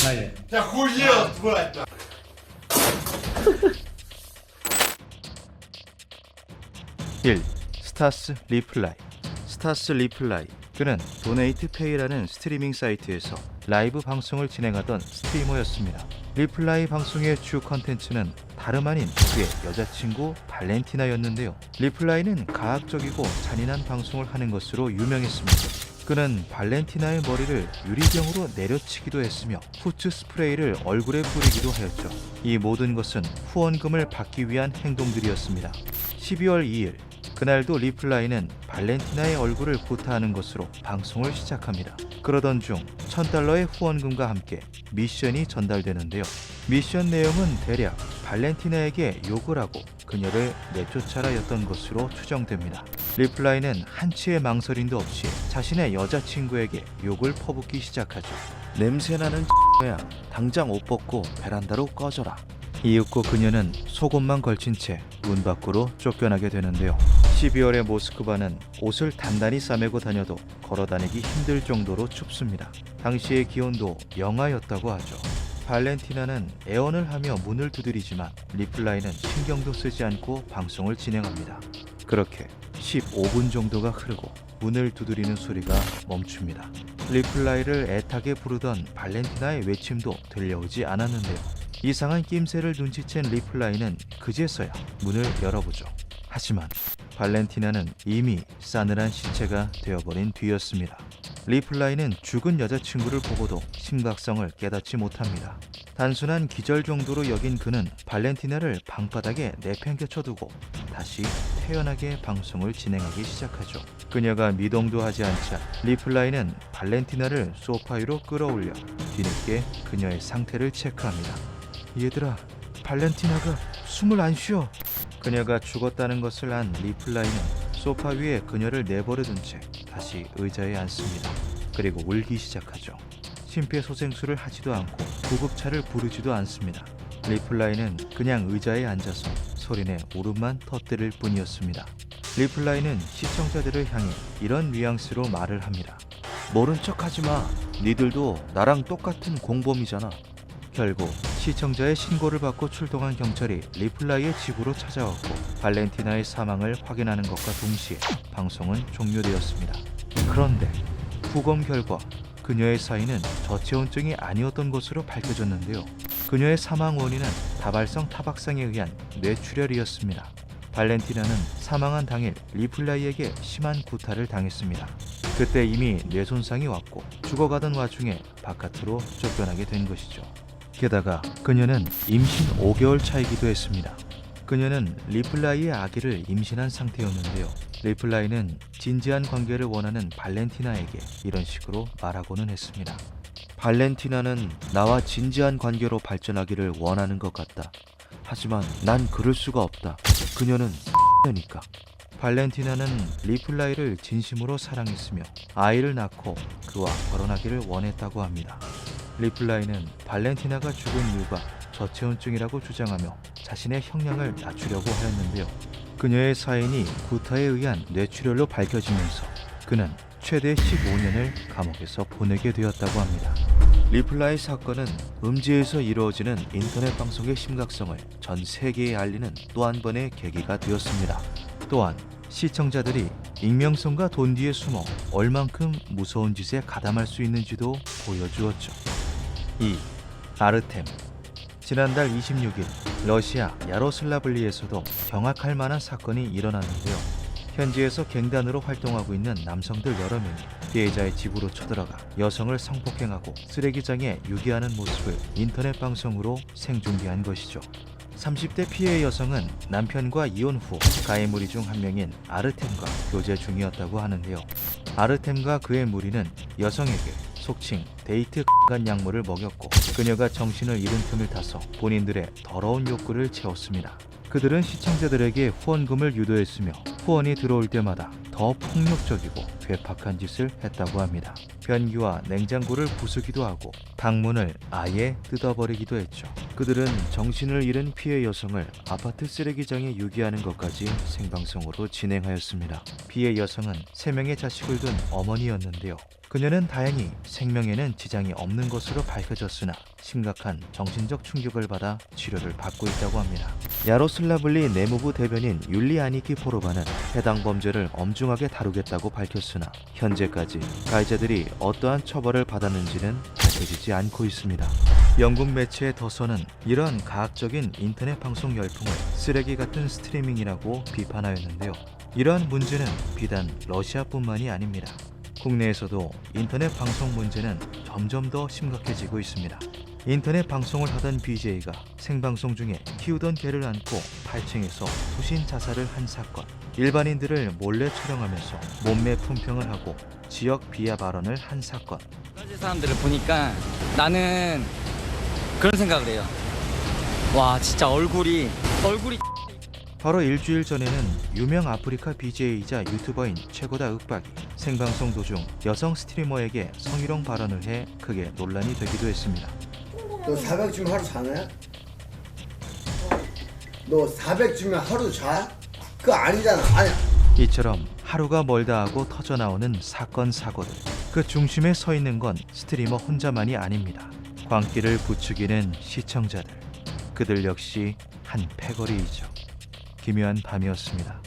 Далее. Да хуел, тварь! 1. 스타스 리플라이. 스타스 리플라이, 그는 도네이트 페이라는 스트리밍 사이트에서 라이브 방송을 진행하던 스트리머였습니다. 리플라이 방송의 주 컨텐츠는 다름 아닌 그의 여자친구 발렌티나였는데요. 리플라이는 가학적이고 잔인한 방송을 하는 것으로 유명했습니다. 그는 발렌티나의 머리를 유리병으로 내려치기도 했으며 후추 스프레이를 얼굴에 뿌리기도 하였죠. 이 모든 것은 후원금을 받기 위한 행동들이었습니다. 12월 2일, 그날도 리플라이는 발렌티나의 얼굴을 구타하는 것으로 방송을 시작합니다. 그러던 중 $1000의 후원금과 함께 미션이 전달되는데요. 미션 내용은 대략 발렌티나에게 욕을 하고 그녀를 내쫓아라였던 것으로 추정됩니다. 리플라이는 한치의 망설임도 없이 자신의 여자친구에게 욕을 퍼붓기 시작하죠. 냄새나는 X야, 당장 옷 벗고 베란다로 꺼져라. 이윽고 그녀는 속옷만 걸친 채 문 밖으로 쫓겨나게 되는데요. 12월의 모스크바는 옷을 단단히 싸매고 다녀도 걸어다니기 힘들 정도로 춥습니다. 당시의 기온도 영하였다고 하죠. 발렌티나는 애원을 하며 문을 두드리지만 리플라이는 신경도 쓰지 않고 방송을 진행합니다. 그렇게 15분 정도가 흐르고 문을 두드리는 소리가 멈춥니다. 리플라이를 애타게 부르던 발렌티나의 외침도 들려오지 않았는데요. 이상한 낌새를 눈치챈 리플라이는 그제서야 문을 열어보죠. 하지만 발렌티나는 이미 싸늘한 시체가 되어버린 뒤였습니다. 리플라이는 죽은 여자친구를 보고도 심각성을 깨닫지 못합니다. 단순한 기절 정도로 여긴 그는 발렌티나를 방바닥에 내팽개쳐두고 다시 태연하게 방송을 진행하기 시작하죠. 그녀가 미동도 하지 않자 리플라이는 발렌티나를 소파 위로 끌어올려 뒤늦게 그녀의 상태를 체크합니다. 얘들아, 발렌티나가 숨을 안 쉬어. 그녀가 죽었다는 것을 안 리플라이는 소파 위에 그녀를 내버려둔 채 다시 의자에 앉습니다. 그리고 울기 시작하죠. 심폐소생술을 하지도 않고 구급차를 부르지도 않습니다. 리플라이는 그냥 의자에 앉아서 소리내 울음만 터뜨릴 뿐이었습니다. 리플라이는 시청자들을 향해 이런 뉘앙스로 말을 합니다. 모른 척하지 마. 니들도 나랑 똑같은 공범이잖아. 결국 시청자의 신고를 받고 출동한 경찰이 리플라이의 집으로 찾아왔고 발렌티나의 사망을 확인하는 것과 동시에 방송은 종료되었습니다. 그런데 부검 결과 그녀의 사인은 저체온증이 아니었던 것으로 밝혀졌는데요. 그녀의 사망 원인은 다발성 타박상에 의한 뇌출혈이었습니다. 발렌티나는 사망한 당일 리플라이에게 심한 구타를 당했습니다. 그때 이미 뇌손상이 왔고 죽어가던 와중에 바깥으로 쫓겨나게 된 것이죠. 게다가 그녀는 임신 5개월 차이기도 했습니다. 그녀는 리플라이의 아기를 임신한 상태였는데요. 리플라이는 진지한 관계를 원하는 발렌티나에게 이런 식으로 말하고는 했습니다. 발렌티나는 나와 진지한 관계로 발전하기를 원하는 것 같다. 하지만 난 그럴 수가 없다. 그녀는 X니까. 발렌티나는 리플라이를 진심으로 사랑했으며 아이를 낳고 그와 결혼하기를 원했다고 합니다. 리플라이는 발렌티나가 죽은 이유가 저체온증이라고 주장하며 자신의 형량을 낮추려고 하였는데요. 그녀의 사인이 구타에 의한 뇌출혈로 밝혀지면서 그는 최대 15년을 감옥에서 보내게 되었다고 합니다. 리플라이 사건은 음지에서 이루어지는 인터넷 방송의 심각성을 전 세계에 알리는 또 한 번의 계기가 되었습니다. 또한 시청자들이 익명성과 돈 뒤에 숨어 얼만큼 무서운 짓에 가담할 수 있는지도 보여주었죠. 2. 아르템. 지난달 26일 러시아 야로슬라블리에서도 경악할 만한 사건이 일어났는데요. 현지에서 갱단으로 활동하고 있는 남성들 여러 명이 피해자의 집으로 쳐들어가 여성을 성폭행하고 쓰레기장에 유기하는 모습을 인터넷 방송으로 생중계한 것이죠. 30대 피해 여성은 남편과 이혼 후 가해무리 중 한 명인 아르템과 교제 중이었다고 하는데요. 아르템과 그의 무리는 여성에게 속칭 데이트 간 약물을 먹였고 그녀가 정신을 잃은 틈을 타서 본인들의 더러운 욕구를 채웠습니다. 그들은 시청자들에게 후원금을 유도했으며 후원이 들어올 때마다 더 폭력적이고 괴팍한 짓을 했다고 합니다. 변기와 냉장고를 부수기도 하고 방문을 아예 뜯어버리기도 했죠. 그들은 정신을 잃은 피해 여성을 아파트 쓰레기장에 유기하는 것까지 생방송으로 진행하였습니다. 피해 여성은 3명의 자식을 둔 어머니였는데요. 그녀는 다행히 생명에는 지장이 없는 것으로 밝혀졌으나 심각한 정신적 충격을 받아 치료를 받고 있다고 합니다. 야로슬라블리 내무부 대변인 율리아 니키포로바는 해당 범죄를 엄중하게 다루겠다고 밝혔으나 현재까지 가해자들이 어떠한 처벌을 받았는지는 밝혀지지 않고 있습니다. 영국 매체 더선은 이러한 가학적인 인터넷 방송 열풍을 쓰레기 같은 스트리밍이라고 비판하였는데요. 이러한 문제는 비단 러시아뿐만이 아닙니다. 국내에서도 인터넷 방송 문제는 점점 더 심각해지고 있습니다. 인터넷 방송을 하던 BJ가 생방송 중에 키우던 개를 안고 8층에서 소신 자살을 한 사건, 일반인들을 몰래 촬영하면서 몸매 품평을 하고 지역 비하 발언을 한 사건. 브라질 사람들을 보니까 나는 그런 생각을 해요. 와, 진짜 얼굴이 바로 일주일 전에는 유명 아프리카 BJ이자 유튜버인 최고다 윽박이 생방송 도중 여성 스트리머에게 성희롱 발언을 해 크게 논란이 되기도 했습니다. 너 400 주면 하루 자네? 너 400 주면 하루 자? 그거 아니잖아. 아니야. 이처럼 하루가 멀다 하고 터져나오는 사건 사고들. 그 중심에 서 있는 건 스트리머 혼자만이 아닙니다. 광기를 부추기는 시청자들. 그들 역시 한 패거리이죠. 기묘한 밤이었습니다.